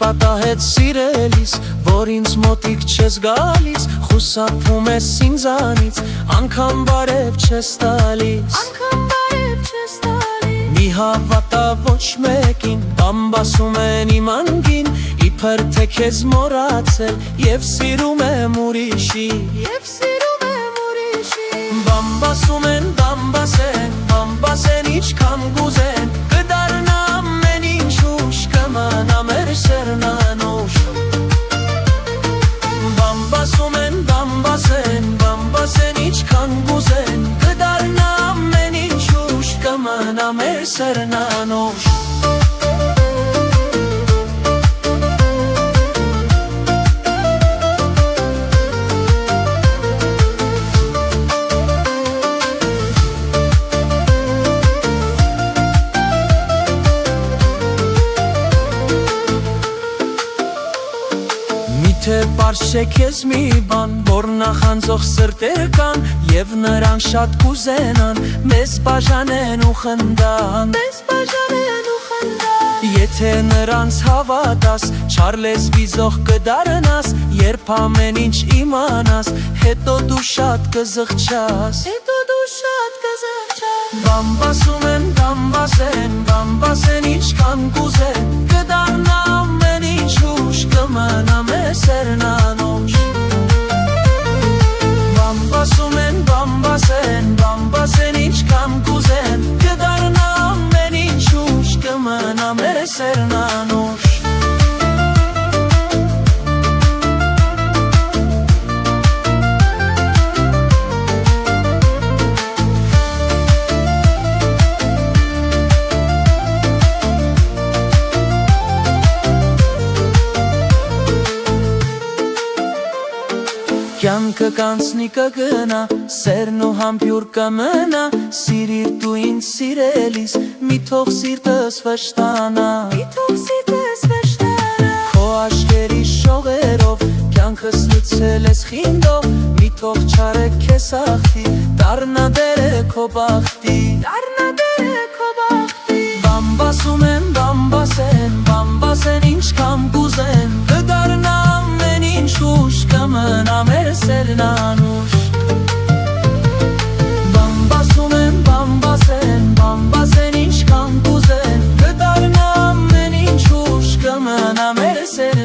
պատահեց սիրելիս, որ ինձ մոտիկ չես գալիս, խուսափում ես ինձանից, անգամ բարև չես տալիս, մի հավատա ոչ մեկին, բամբասում են իմ անգին, իբր թե քեզ մոռացել, և սիրում եմ ուրիշի, բամբասում են, բամբասեն, իչքան գուզեն, կդարնա ամեն ինչ ուշ, կմնա մեր սերն անուշ։ Բամբասում են, բամբասեն, իչքան գուզեն, կդարնա ամեն ինչ ուշ, կմնա մեր սերն անուշ։ Թե պարզ չէ քեզ մի բան, որ նախանձող սրտեր կան, և նրանք շատ կուզենան, մեզ բաժանեն ու խնդան, Եթե նրանց հավատաս, չար լեզվիզող կդառնաս, երբ ամեն ինչ իմանաս, հետո դու շատ կզղջաս, Բամբասում են, բամբասեն, իչքան կուզեն, կդառնա ամեն ինչ ուշ, կմնա մեր սերն անուշ։ Բամբասում են, բամբասեն, իչքան կուզեն, կդառնա ամեն ինչ ուշ, կմնա մեր սերն անուշ։ Կյանքը կանցնի կգնա, սերն ու համբյուր կմնա, սիրիր դու ինձ սիրելիս, մի թող սիրտս վշտանա, Քո աշկերի շողերով, կյանքս լցել ես խինդով, մի թող չարը քեզ ախտի, դառնա դերը քո բախտի, Բամբասում են, բամբասեն, ինչքան կուզեն, կդառնա ամեն ինչ ուշ, կմնա մեր սերն անուշ։ Բամբասում են, բամբասեն, ինչքան կուզեն, կդառնա ամեն ինչ ուշ, կմնա մեր սերն